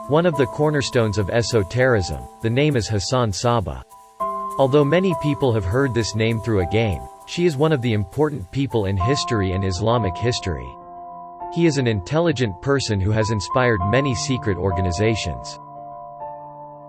One of the cornerstones of esotericism, the name is Hasan Sabbah. Although many people have heard this name through a game, she is one of the important people in history and Islamic history. He is an intelligent person who has inspired many secret organizations.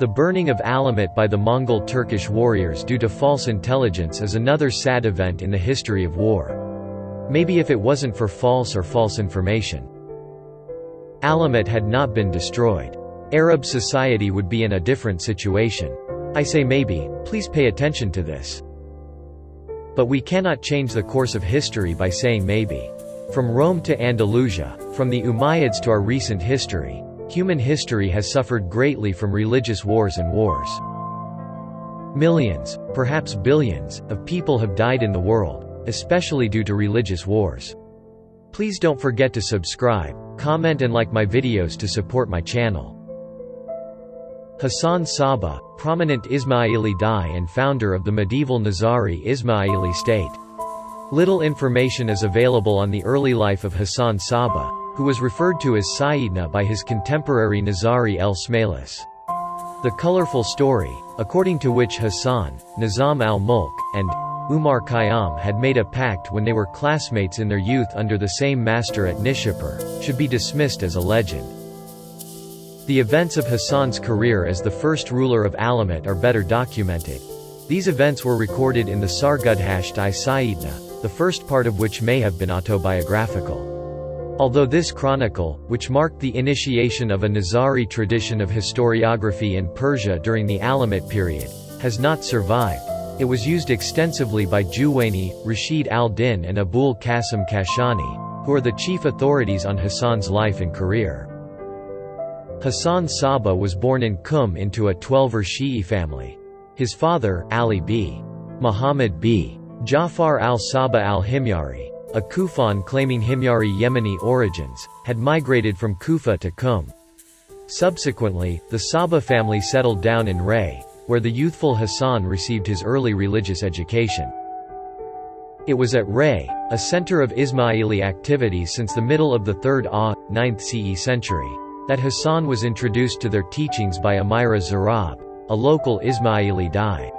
The burning of Alamut by the Mongol Turkish warriors due to false intelligence is another sad event in the history of war. Maybe if it wasn't for false information, Alamut had not been destroyed, Arab society would be in a different situation. I say maybe, please pay attention to this. But we cannot change the course of history by saying maybe. From Rome to Andalusia, from the Umayyads to our recent history, human history has suffered greatly from religious wars and wars. Millions, perhaps billions, of people have died in the world, especially due to religious wars. Please don't forget to subscribe, comment and like my videos to support my channel. Hasan Sabbah, prominent Ismaili Dai and founder of the medieval Nizari Ismaili state. Little information is available on the early life of Hasan Sabbah, who was referred to as Sayyidna by his contemporary Nizari el-Smaylis. The colorful story, according to which Hasan, Nizam al-Mulk, and Umar Khayyam had made a pact when they were classmates in their youth under the same master at Nishapur, should be dismissed as a legend. The events of Hasan's career as the first ruler of Alamut are better documented. These events were recorded in the Sargudhasht-i Sayyidna, the first part of which may have been autobiographical. Although this chronicle, which marked the initiation of a Nizari tradition of historiography in Persia during the Alamut period, has not survived, it was used extensively by Juwayni, Rashid al-Din and Abul Qasim Kashani, who are the chief authorities on Hasan's life and career. Hasan Sabbah was born in Qum into a Twelver Shi'i family. His father, Ali b. Muhammad b. Jafar al-Sabbah al-Himyari, a Kufan claiming Himyari Yemeni origins, had migrated from Kufa to Qum. Subsequently, the Sabbah family settled down in Ray, where the youthful Hasan received his early religious education. It was at Ray, a center of Ismaili activity since the middle of the 3rd 9th CE century, that Hasan was introduced to their teachings by Amira Zarab, a local Ismaili Dai.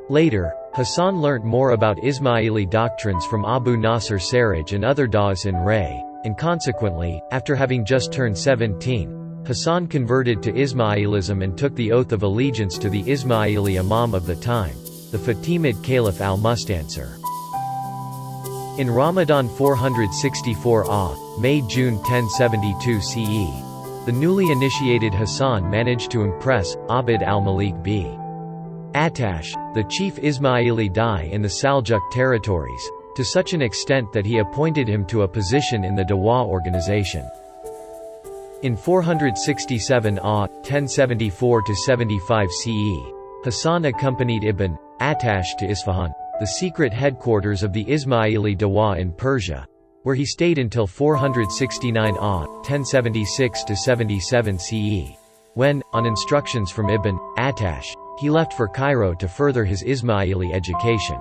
Later, Hasan learnt more about Ismaili doctrines from Abu Nasr Saraj and other Da'is in Ray, and consequently, after having just turned 17, Hasan converted to Ismailism and took the oath of allegiance to the Ismaili Imam of the time, the Fatimid Caliph al-Mustansir. In Ramadan 464 May-June 1072 CE, the newly initiated Hasan managed to impress Abd al-Malik b. Attash, the chief Ismaili Dai in the Seljuk territories, to such an extent that he appointed him to a position in the Dawa organization. In 467 1074–75 CE, Hasan accompanied Ibn Attash to Isfahan, the secret headquarters of the Ismaili Dawa in Persia, where he stayed until 469 1076–77 CE, when, on instructions from Ibn Attash, he left for Cairo to further his Ismaili education.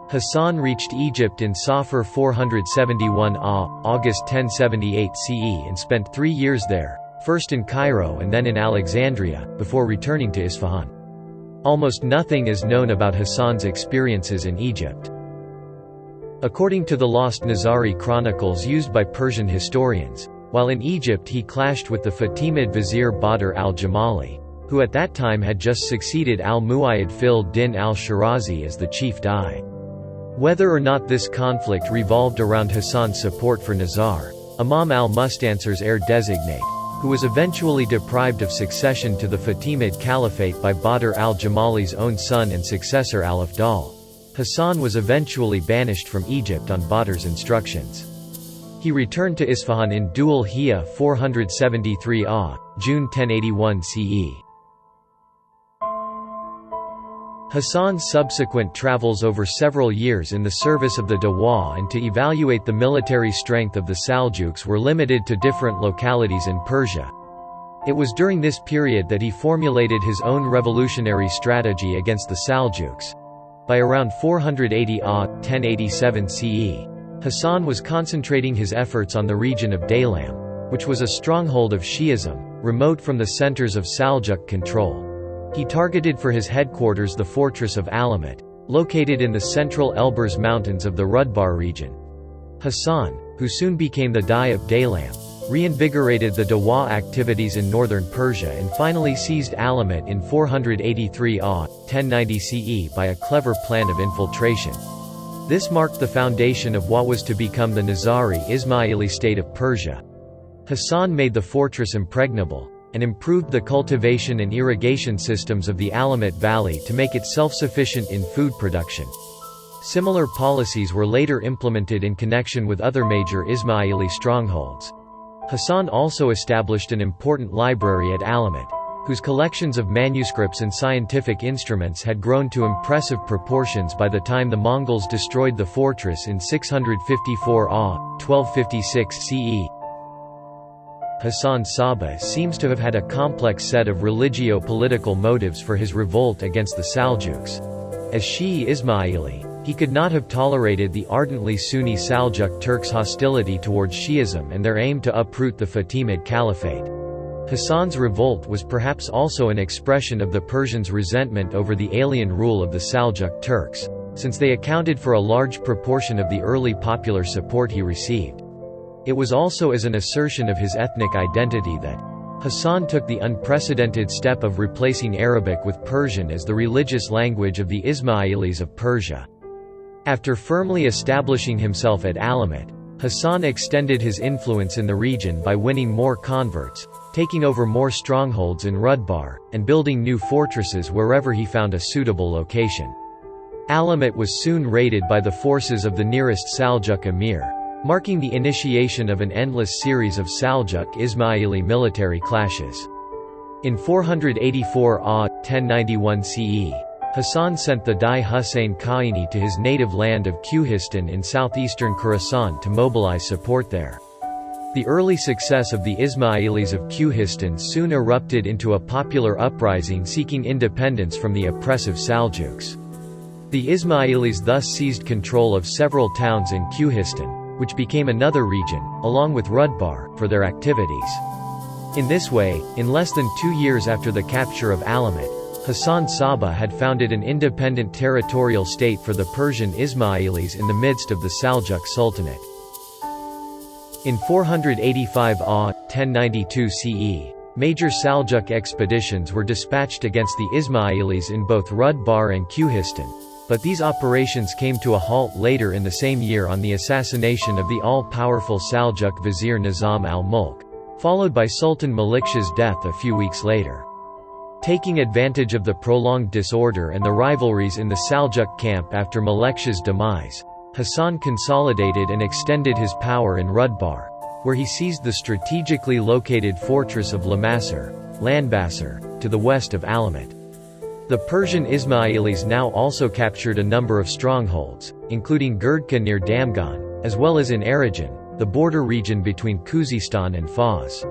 Hasan reached Egypt in Safar 471 August 1078 CE and spent 3 years there, first in Cairo and then in Alexandria, before returning to Isfahan. Almost nothing is known about Hasan's experiences in Egypt. According to the lost Nizari chronicles used by Persian historians, while in Egypt he clashed with the Fatimid vizier Badr al-Jamali, who at that time had just succeeded al-Mu'ayyid fil-Din al-Shirazi as the chief Dai. Whether or not this conflict revolved around Hasan's support for Nizar, Imam al-Mustansir's heir designate, who was eventually deprived of succession to the Fatimid Caliphate by Badr al-Jamali's own son and successor al-Afdal, Hasan was eventually banished from Egypt on Badr's instructions. He returned to Isfahan in Dhul Hijjah 473 June 1081 CE. Hasan's subsequent travels over several years in the service of the Dawa and to evaluate the military strength of the Seljuks were limited to different localities in Persia. It was during this period that he formulated his own revolutionary strategy against the Seljuks. By around 480 1087 CE, Hasan was concentrating his efforts on the region of Daylam, which was a stronghold of Shi'ism, remote from the centers of Seljuk control. He targeted for his headquarters the fortress of Alamut, located in the central Elburz Mountains of the Rudbar region. Hasan, who soon became the Dai of Daylam, reinvigorated the Dawa activities in northern Persia and finally seized Alamut in 483 AH, 1090 CE by a clever plan of infiltration. This marked the foundation of what was to become the Nizari Ismaili state of Persia. Hasan made the fortress impregnable, and improved the cultivation and irrigation systems of the Alamut Valley to make it self-sufficient in food production. Similar policies were later implemented in connection with other major Ismaili strongholds. Hasan also established an important library at Alamut, whose collections of manuscripts and scientific instruments had grown to impressive proportions by the time the Mongols destroyed the fortress in 654 AH, 1256 CE. Hasan Sabbah seems to have had a complex set of religio-political motives for his revolt against the Seljuks. As Shi'i Ismaili, he could not have tolerated the ardently Sunni Seljuk Turks' hostility towards Shi'ism and their aim to uproot the Fatimid Caliphate. Hasan's revolt was perhaps also an expression of the Persians' resentment over the alien rule of the Seljuk Turks, since they accounted for a large proportion of the early popular support he received. It was also as an assertion of his ethnic identity that Hasan took the unprecedented step of replacing Arabic with Persian as the religious language of the Ismailis of Persia. After firmly establishing himself at Alamut, Hasan extended his influence in the region by winning more converts, taking over more strongholds in Rudbar, and building new fortresses wherever he found a suitable location. Alamut was soon raided by the forces of the nearest Seljuk emir, marking the initiation of an endless series of Seljuk Ismaili military clashes. In 484 AH, 1091 CE, Hasan sent the Dai Husayn Qaini to his native land of Quhistan in southeastern Khorasan to mobilize support there. The early success of the Ismailis of Quhistan soon erupted into a popular uprising seeking independence from the oppressive Seljuks. The Ismailis thus seized control of several towns in Quhistan, which became another region, along with Rudbar, for their activities. In this way, in less than 2 years after the capture of Alamut, Hasan Sabbah had founded an independent territorial state for the Persian Ismailis in the midst of the Seljuk Sultanate. In 485 AH, 1092 CE, major Seljuk expeditions were dispatched against the Ismailis in both Rudbar and Quhistan, but these operations came to a halt later in the same year on the assassination of the all-powerful Seljuk vizier Nizam al-Mulk, followed by Sultan Malikshah's death a few weeks later. Taking advantage of the prolonged disorder and the rivalries in the Seljuk camp after Malikshah's demise, Hasan consolidated and extended his power in Rudbar, where he seized the strategically located fortress of Lanbasar, to the west of Alamut. The Persian Ismailis now also captured a number of strongholds, including Gurdka near Damgan, as well as in Arajan, the border region between Khuzestan and Fars.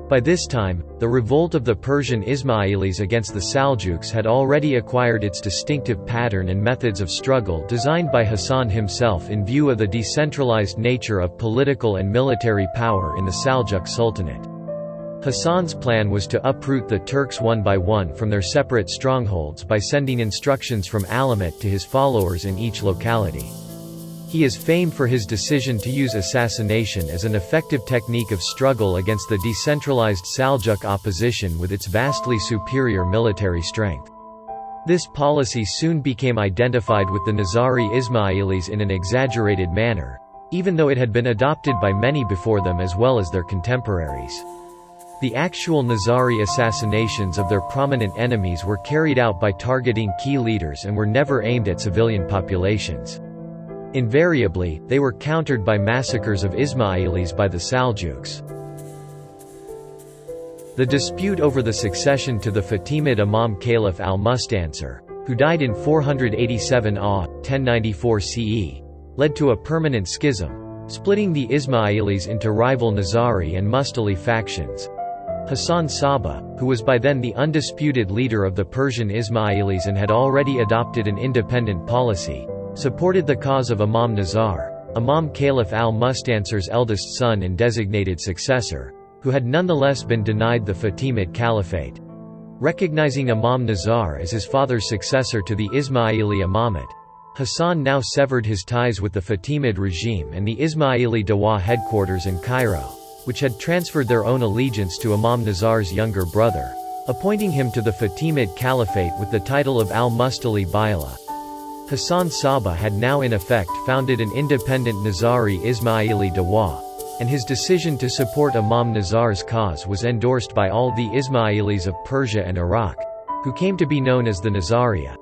By this time, the revolt of the Persian Ismailis against the Seljuks had already acquired its distinctive pattern and methods of struggle designed by Hasan himself in view of the decentralized nature of political and military power in the Seljuk Sultanate. Hasan's plan was to uproot the Turks one by one from their separate strongholds by sending instructions from Alamut to his followers in each locality. He is famed for his decision to use assassination as an effective technique of struggle against the decentralized Seljuk opposition with its vastly superior military strength. This policy soon became identified with the Nizari Ismailis in an exaggerated manner, even though it had been adopted by many before them as well as their contemporaries. The actual Nizari assassinations of their prominent enemies were carried out by targeting key leaders and were never aimed at civilian populations. Invariably, they were countered by massacres of Ismailis by the Seljuks. The dispute over the succession to the Fatimid Imam Caliph al-Mustansir, who died in 487 AH, 1094 CE, led to a permanent schism, splitting the Ismailis into rival Nizari and Mustali factions. Hasan Sabbah, who was by then the undisputed leader of the Persian Ismailis and had already adopted an independent policy, supported the cause of Imam Nizar, Imam Caliph al-Mustansir's eldest son and designated successor, who had nonetheless been denied the Fatimid Caliphate. Recognizing Imam Nizar as his father's successor to the Ismaili Imamate, Hasan now severed his ties with the Fatimid regime and the Ismaili Dawa headquarters in Cairo, which had transferred their own allegiance to Imam Nizar's younger brother, appointing him to the Fatimid Caliphate with the title of al-Mustali Baila. Hasan Sabbah had now in effect founded an independent Nizari Ismaili Dawa, and his decision to support Imam Nizar's cause was endorsed by all the Ismailis of Persia and Iraq, who came to be known as the Nizariya.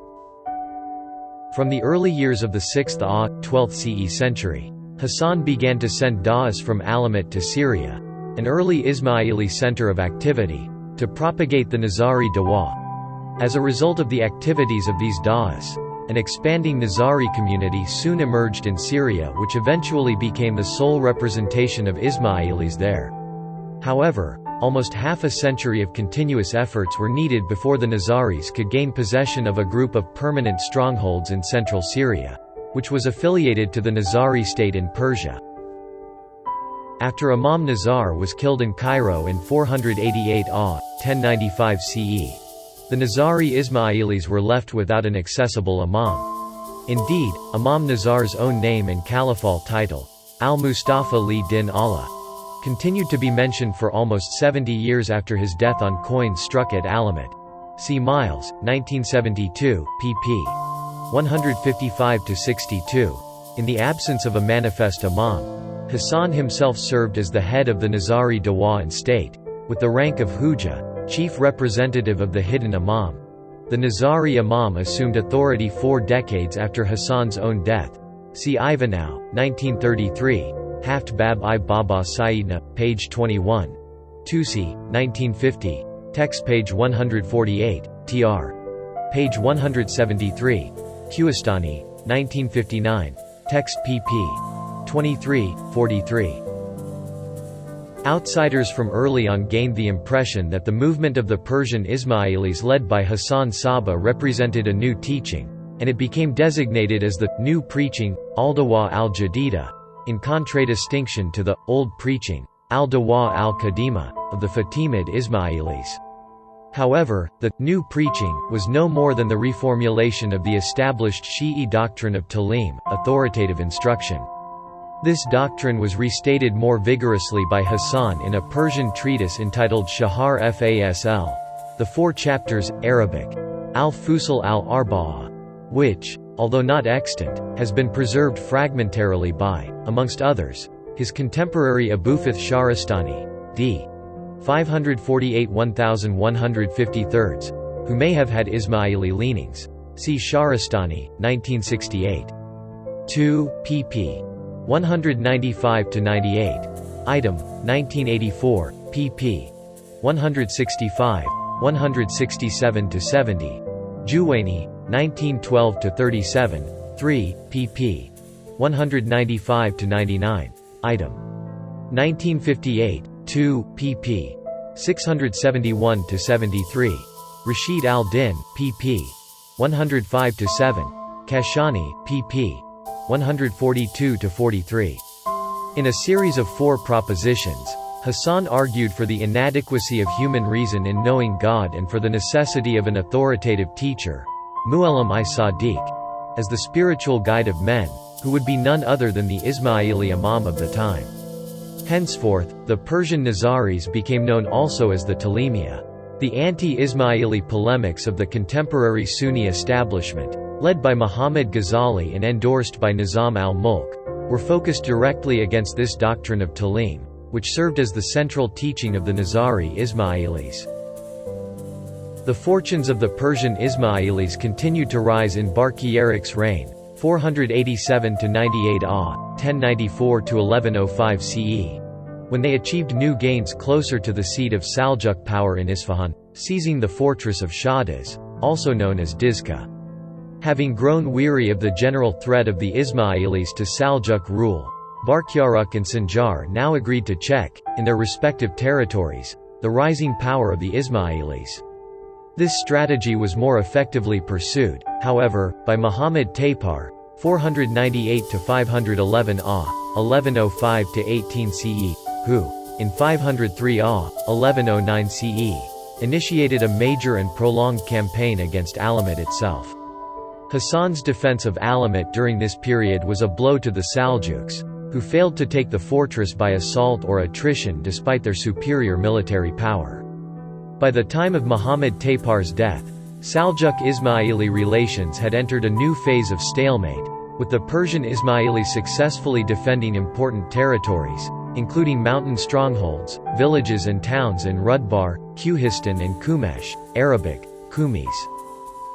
From the early years of the 6th (12th) CE century, Hasan began to send da'is from Alamut to Syria, an early Ismaili center of activity, to propagate the Nizari Dawa. As a result of the activities of these da'is, an expanding Nizari community soon emerged in Syria, which eventually became the sole representation of Ismailis there. However, almost half a century of continuous efforts were needed before the Nizaris could gain possession of a group of permanent strongholds in central Syria, which was affiliated to the Nizari state in Persia. After Imam Nizar was killed in Cairo in 488 (1095 CE), the Nizari Ismailis were left without an accessible imam. Indeed, Imam Nizar's own name and caliphal title, al-Mustafa li din Allah, continued to be mentioned for almost 70 years after his death on coins struck at Alamut. See Miles, 1972, pp. 155–62. In the absence of a manifest imam, Hasan himself served as the head of the Nizari Dawa and state, with the rank of Hujjah, chief representative of the hidden imam. The Nizari imam assumed authority 4 decades after Hasan's own death. See Ivanhoe, 1933. Haft Bab-i Baba Sayyidna, page 21. Tusi, 1950. Text page 148, tr. Page 173. Kuistani, 1959. Text pp. 23–43. Outsiders from early on gained the impression that the movement of the Persian Ismailis led by Hasan Sabbah represented a new teaching, and it became designated as the new preaching, al-Dawa al-Jadida, in contradistinction to the old preaching, al-Dawa al-Qadima, of the Fatimid Ismailis. However, the new preaching was no more than the reformulation of the established Shi'i doctrine of talim, authoritative instruction. This doctrine was restated more vigorously by Hasan in a Persian treatise entitled Shahar Fasl, the 4 chapters, Arabic, al-Fusul al-Arba'a, which, although not extant, has been preserved fragmentarily by, amongst others, his contemporary Abufath Shahrastani, d. 548–1153, who may have had Ismaili leanings. See Shahrastani, 1968. 2, pp. 195–98. Item, 1984, pp. 165, 167–70. Juwayni, 1912–37, 3, pp. 195–99. Item. 1958, 2, pp. 671–73. Rashid al-Din, pp. 105–7. Kashani, pp. 142–43. In a series of 4 propositions, Hasan argued for the inadequacy of human reason in knowing God and for the necessity of an authoritative teacher, Mu'allim-i-Sadiq, as the spiritual guide of men, who would be none other than the Ismaili Imam of the time. Henceforth, the Persian Nizaris became known also as the Talimiya. The anti-Ismaili polemics of the contemporary Sunni establishment, led by Muhammad Ghazali and endorsed by Nizam al-Mulk, were focused directly against this doctrine of talim, which served as the central teaching of the Nizari Ismailis. The fortunes of the Persian Ismailis continued to rise in Barkiyarik's reign, 487–98 1094–1105 CE, when they achieved new gains closer to the seat of Seljuk power in Isfahan, seizing the fortress of Shadiz, also known as Dizka. Having grown weary of the general threat of the Ismailis to Seljuk rule, Barkyaruk and Sanjar now agreed to check, in their respective territories, the rising power of the Ismailis. This strategy was more effectively pursued, however, by Muhammad Taypar, 498–511 1105–18 CE, who, in 503 AH, 1109 CE, initiated a major and prolonged campaign against Alamut itself. Hasan's defense of Alamut during this period was a blow to the Seljuks, who failed to take the fortress by assault or attrition despite their superior military power. By the time of Muhammad Taypar's death, Seljuk-Ismaili relations had entered a new phase of stalemate, with the Persian Ismailis successfully defending important territories, including mountain strongholds, villages and towns in Rudbar, Quhistan and Kumesh, Arabic, Kumis.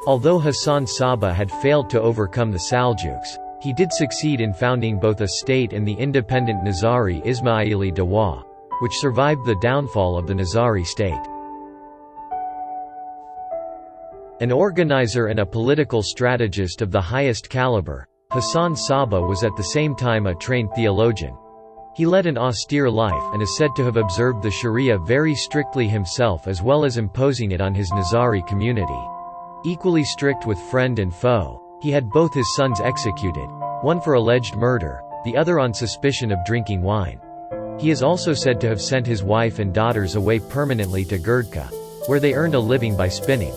Although Hasan Sabbah had failed to overcome the Seljuks, he did succeed in founding both a state and the independent Nizari Ismaili Dawa, which survived the downfall of the Nizari state. An organizer and a political strategist of the highest caliber, Hasan Sabbah was at the same time a trained theologian. He led an austere life and is said to have observed the Sharia very strictly himself as well as imposing it on his Nizari community. Equally strict with friend and foe, he had both his sons executed, one for alleged murder, the other on suspicion of drinking wine. He is also said to have sent his wife and daughters away permanently to Girdka, where they earned a living by spinning.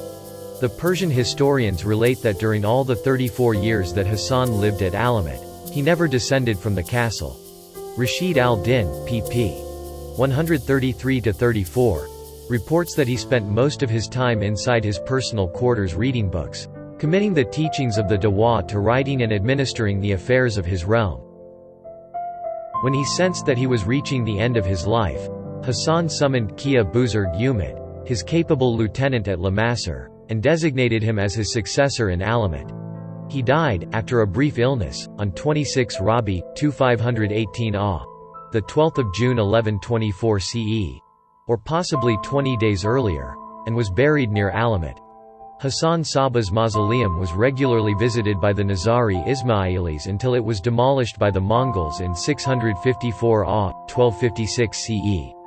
The Persian historians relate that during all the 34 years that Hasan lived at Alamut, he never descended from the castle. Rashid al-Din, pp. 133–34, reports that he spent most of his time inside his personal quarters reading books, committing the teachings of the Dawa to writing and administering the affairs of his realm. When he sensed that he was reaching the end of his life, Hasan summoned Kia Buzurg Umid, his capable lieutenant at Lamasser, and designated him as his successor in Alamut. He died, after a brief illness, on 26 Rabi, 2518 AH, the 12th of June 1124 CE, or possibly 20 days earlier, and was buried near Alamut. Hasan Sabbah's mausoleum was regularly visited by the Nizari Ismailis until it was demolished by the Mongols in 654 AH, 1256 CE.